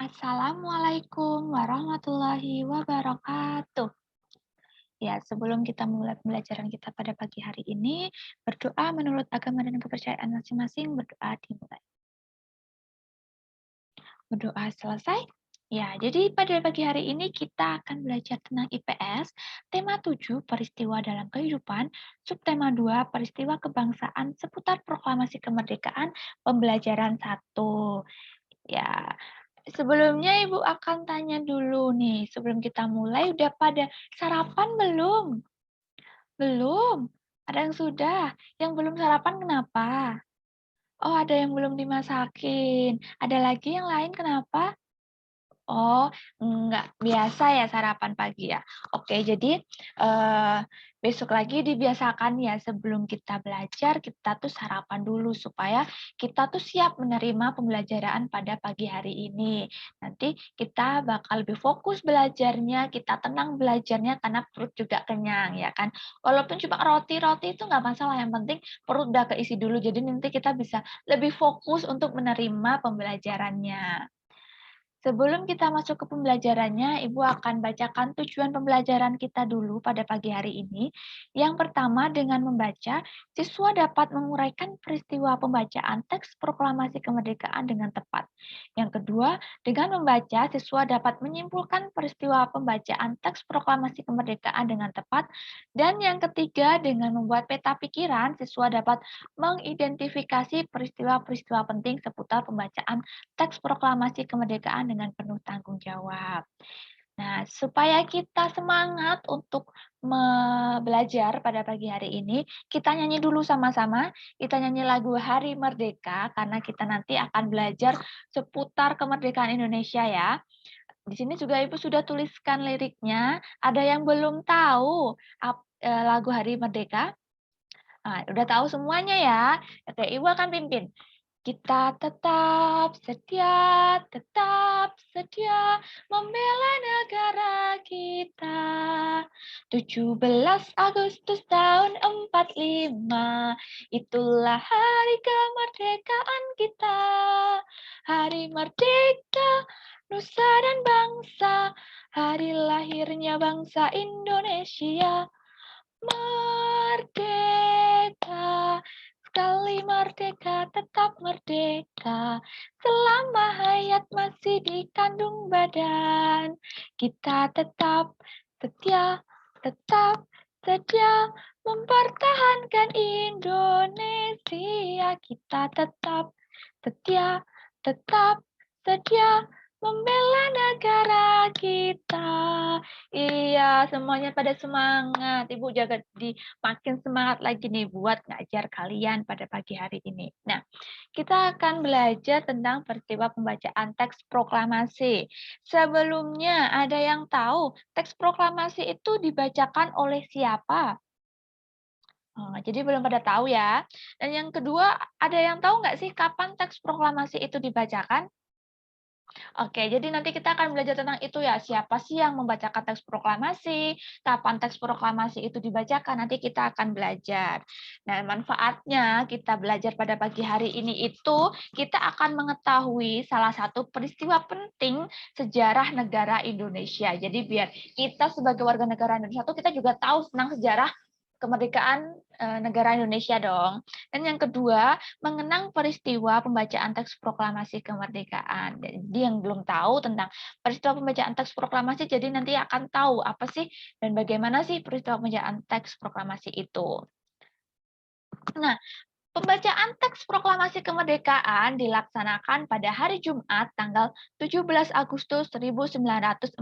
Assalamualaikum warahmatullahi wabarakatuh. Ya, sebelum kita mulai pembelajaran kita pada pagi hari ini, berdoa menurut agama dan kepercayaan masing-masing, berdoa dimulai. Berdoa selesai? Ya, jadi pada pagi hari ini kita akan belajar tentang IPS, tema 7 peristiwa dalam kehidupan, subtema 2 peristiwa kebangsaan seputar proklamasi kemerdekaan, pembelajaran 1. Ya, sebelumnya Ibu akan tanya dulu nih, sebelum kita mulai udah pada sarapan belum? Belum? Ada yang sudah? Yang belum sarapan kenapa? Oh, ada yang belum dimasakin. Ada lagi yang lain kenapa? Oh, enggak biasa ya sarapan pagi ya? Oke, jadi, besok lagi dibiasakan ya sebelum kita belajar, kita tuh sarapan dulu supaya kita tuh siap menerima pembelajaran pada pagi hari ini. Nanti kita bakal lebih fokus belajarnya, kita tenang belajarnya karena perut juga kenyang, ya kan? Walaupun cuma roti-roti itu nggak masalah, yang penting perut udah keisi dulu, jadi nanti kita bisa lebih fokus untuk menerima pembelajarannya. Sebelum kita masuk ke pembelajarannya, Ibu akan bacakan tujuan pembelajaran kita dulu pada pagi hari ini. Yang pertama, dengan membaca, siswa dapat menguraikan peristiwa pembacaan teks proklamasi kemerdekaan dengan tepat. Yang kedua, dengan membaca, siswa dapat menyimpulkan peristiwa pembacaan teks proklamasi kemerdekaan dengan tepat. Dan yang ketiga, dengan membuat peta pikiran, siswa dapat mengidentifikasi peristiwa-peristiwa penting seputar pembacaan teks proklamasi kemerdekaan dengan penuh tanggung jawab. Nah, supaya kita semangat untuk belajar pada pagi hari ini, kita nyanyi dulu sama-sama. Kita nyanyi lagu Hari Merdeka karena kita nanti akan belajar seputar kemerdekaan Indonesia ya. Di sini juga Ibu sudah tuliskan liriknya. Ada yang belum tahu lagu Hari Merdeka? Ah, udah tahu semuanya ya. Oke, Ibu akan pimpin. Kita tetap setia membela negara kita. 17 Agustus tahun 45, itulah hari kemerdekaan kita. Hari merdeka, nusa dan bangsa, hari lahirnya bangsa Indonesia. Merdeka, sekali merdeka, tetap merdeka. Selama hayat masih dikandung badan, kita tetap setia, tetap setia mempertahankan Indonesia. Kita tetap setia, tetap setia membela negara kita. Iya, semuanya pada semangat. Ibu jaga makin semangat lagi nih buat ngajar kalian pada pagi hari ini. Nah, kita akan belajar tentang peristiwa pembacaan teks proklamasi. Sebelumnya, ada yang tahu teks proklamasi itu dibacakan oleh siapa? Oh, jadi belum pada tahu ya. Dan yang kedua, ada yang tahu nggak sih kapan teks proklamasi itu dibacakan? Oke, jadi nanti kita akan belajar tentang itu ya, siapa sih yang membacakan teks proklamasi, kapan teks proklamasi itu dibacakan, nanti kita akan belajar. Nah, manfaatnya kita belajar pada pagi hari ini itu, kita akan mengetahui salah satu peristiwa penting sejarah negara Indonesia. Jadi biar kita sebagai warga negara Indonesia itu kita juga tahu tentang sejarah kemerdekaan negara Indonesia dong. Dan yang kedua, mengenang peristiwa pembacaan teks proklamasi kemerdekaan. Jadi yang belum tahu tentang peristiwa pembacaan teks proklamasi, jadi nanti akan tahu apa sih dan bagaimana sih peristiwa pembacaan teks proklamasi itu. Nah, pembacaan teks proklamasi kemerdekaan dilaksanakan pada hari Jumat tanggal 17 Agustus 1945.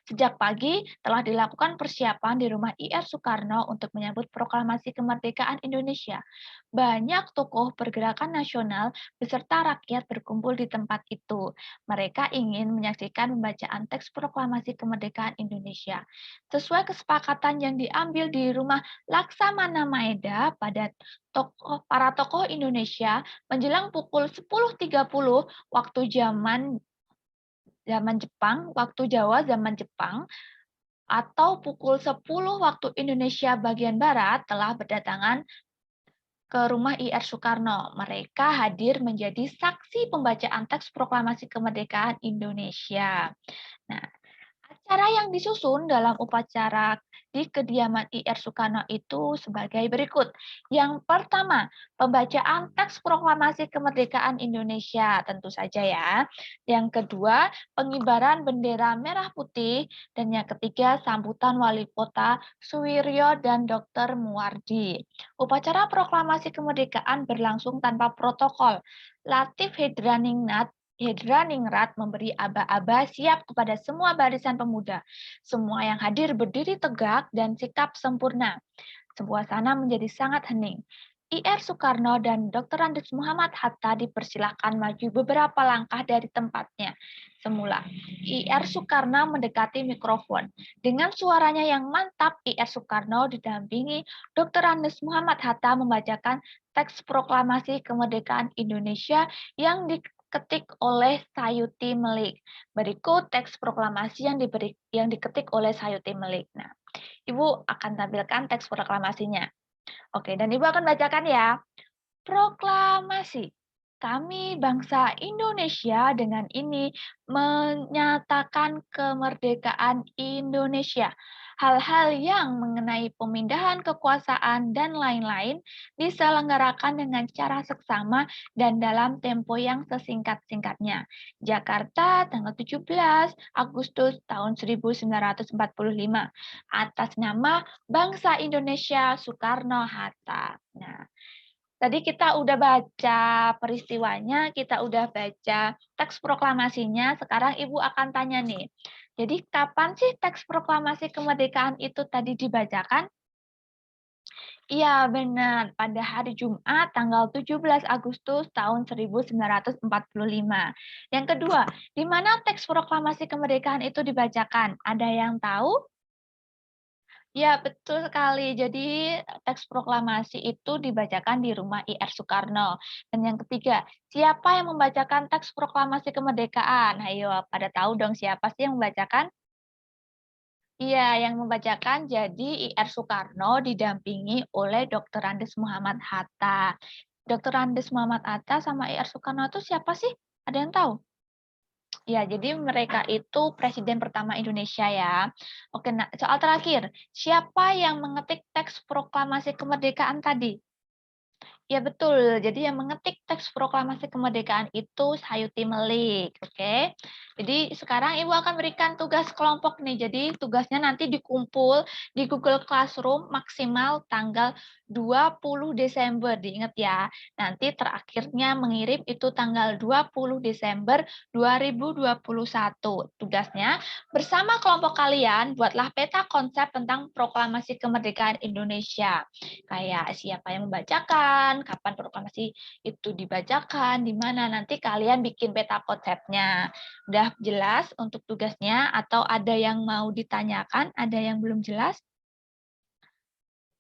Sejak pagi telah dilakukan persiapan di rumah IR Soekarno untuk menyambut proklamasi kemerdekaan Indonesia. Banyak tokoh pergerakan nasional beserta rakyat berkumpul di tempat itu. Mereka ingin menyaksikan pembacaan teks proklamasi kemerdekaan Indonesia. Sesuai kesepakatan yang diambil di rumah Laksamana Maeda pada para tokoh Indonesia menjelang pukul 10.30 waktu zaman Jepang, waktu Jawa zaman Jepang, atau pukul 10 waktu Indonesia bagian barat telah berdatangan ke rumah IR Soekarno. Mereka hadir menjadi saksi pembacaan teks proklamasi kemerdekaan Indonesia. Nah, acara yang disusun dalam upacara di kediaman IR Soekarno itu sebagai berikut. Yang pertama, pembacaan teks proklamasi kemerdekaan Indonesia, tentu saja ya. Yang kedua, pengibaran bendera merah putih. Dan yang ketiga, sambutan wali kota Suwiryo dan Dr. Muwardi. Upacara proklamasi kemerdekaan berlangsung tanpa protokol. Latif Hedraningrat memberi aba-aba siap kepada semua barisan pemuda. Semua yang hadir berdiri tegak dan sikap sempurna. Suasana menjadi sangat hening. IR Soekarno dan Dr. Andes Muhammad Hatta dipersilahkan maju beberapa langkah dari tempatnya. Semula, IR Soekarno mendekati mikrofon. Dengan suaranya yang mantap, IR Soekarno didampingi Dr. Andes Muhammad Hatta membacakan teks proklamasi kemerdekaan Indonesia yang diketik oleh Sayuti Melik. Berikut teks proklamasi yang diketik oleh Sayuti Melik. Nah, Ibu akan tampilkan teks proklamasinya. Oke, dan Ibu akan bacakan ya. Proklamasi. Kami bangsa Indonesia dengan ini menyatakan kemerdekaan Indonesia. Hal-hal yang mengenai pemindahan kekuasaan dan lain-lain diselenggarakan dengan cara seksama dan dalam tempo yang sesingkat-singkatnya. Jakarta, tanggal 17 Agustus tahun 1945. Atas nama bangsa Indonesia Soekarno-Hatta. Nah, tadi kita udah baca peristiwanya, kita udah baca teks proklamasinya, sekarang Ibu akan tanya nih. Jadi kapan sih teks proklamasi kemerdekaan itu tadi dibacakan? Iya, benar. Pada hari Jumat tanggal 17 Agustus tahun 1945. Yang kedua, di mana teks proklamasi kemerdekaan itu dibacakan? Ada yang tahu? Ya, betul sekali. Jadi teks proklamasi itu dibacakan di rumah IR Soekarno. Dan yang ketiga, siapa yang membacakan teks proklamasi kemerdekaan? Ayo, pada tahu dong siapa sih yang membacakan? Iya, yang membacakan jadi IR Soekarno didampingi oleh Dr. Andes Muhammad Hatta. Dr. Andes Muhammad Hatta sama IR Soekarno itu siapa sih? Ada yang tahu? Ya, jadi mereka itu presiden pertama Indonesia ya. Oke, nah soal terakhir, siapa yang mengetik teks proklamasi kemerdekaan tadi? Ya betul. Jadi yang mengetik teks proklamasi kemerdekaan itu Sayuti Melik, oke. Jadi sekarang Ibu akan berikan tugas kelompok nih. Jadi tugasnya nanti dikumpul di Google Classroom maksimal tanggal 20 Desember. Diingat ya. Nanti terakhirnya mengirim itu tanggal 20 Desember 2021. Tugasnya bersama kelompok kalian buatlah peta konsep tentang proklamasi kemerdekaan Indonesia. Kayak siapa yang membacakan, kapan proklamasi itu dibacakan, di mana nanti kalian bikin peta konsepnya. Udah jelas untuk tugasnya atau ada yang mau ditanyakan, ada yang belum jelas?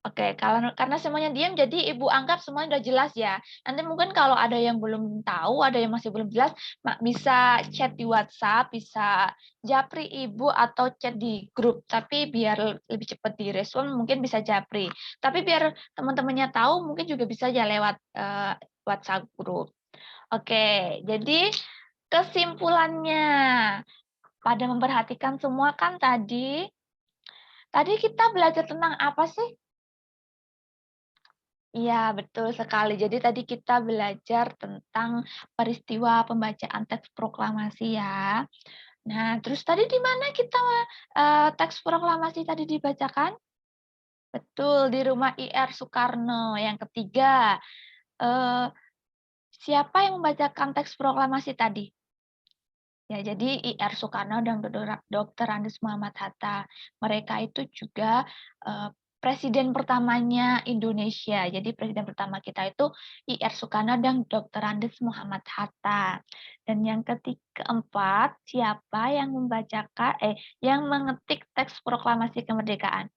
Oke, kalau karena semuanya diam, jadi Ibu anggap semuanya udah jelas ya. Nanti mungkin kalau ada yang belum tahu, ada yang masih belum jelas, bisa chat di WhatsApp, bisa japri Ibu atau chat di grup. Tapi biar lebih cepat direspon, mungkin bisa japri. Tapi biar teman-temannya tahu, mungkin juga bisa ya lewat WhatsApp grup. Oke, jadi kesimpulannya, pada memperhatikan semua kan tadi kita belajar tentang apa sih? Iya, betul sekali. Jadi tadi kita belajar tentang peristiwa pembacaan teks proklamasi ya. Nah, terus tadi di mana kita, teks proklamasi tadi dibacakan? Betul, di rumah IR Soekarno. Yang ketiga, eee, siapa yang membacakan teks proklamasi tadi? Ya, jadi IR Soekarno dan Dr. Andes Muhammad Hatta. Mereka itu juga presiden pertamanya Indonesia. Jadi presiden pertama kita itu IR Soekarno dan Dr. Andes Muhammad Hatta. Dan yang keempat, siapa yang yang mengetik teks proklamasi kemerdekaan?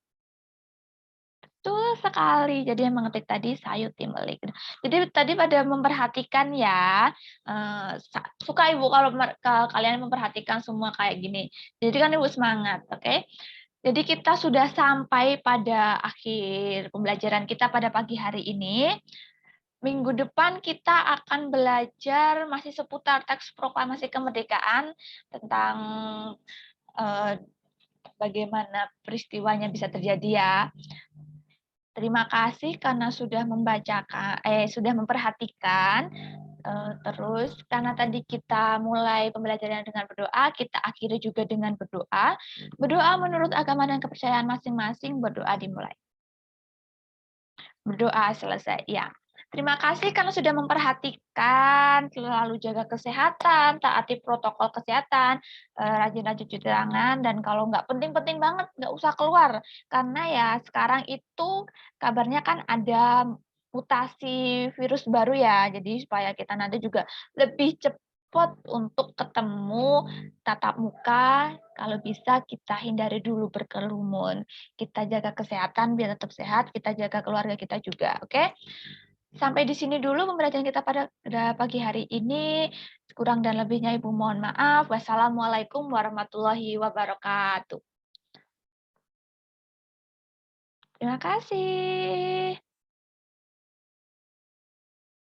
Betul sekali. Jadi yang mengetik tadi Sayuti Melik. Jadi tadi pada memperhatikan ya, suka Ibu kalau kalian memperhatikan semua kayak gini. Jadi kan Ibu semangat, oke? Jadi kita sudah sampai pada akhir pembelajaran kita pada pagi hari ini. Minggu depan kita akan belajar masih seputar teks proklamasi kemerdekaan tentang eh, bagaimana peristiwanya bisa terjadi ya. Terima kasih karena sudah sudah memperhatikan. Terus karena tadi kita mulai pembelajaran dengan berdoa, kita akhiri juga dengan berdoa. Berdoa menurut agama dan kepercayaan masing-masing, berdoa dimulai. Berdoa selesai, ya. Terima kasih karena sudah memperhatikan, selalu jaga kesehatan, taati protokol kesehatan, rajin-rajin cuci tangan, dan kalau nggak penting-penting banget, nggak usah keluar. Karena ya sekarang itu kabarnya kan ada mutasi virus baru ya, jadi supaya kita nanti juga lebih cepat untuk ketemu tatap muka, kalau bisa kita hindari dulu berkerumun. Kita jaga kesehatan biar tetap sehat, kita jaga keluarga kita juga, oke? Sampai di sini dulu pembelajaran kita pada pagi hari ini. Kurang dan lebihnya Ibu mohon maaf. Wassalamualaikum warahmatullahi wabarakatuh. Terima kasih.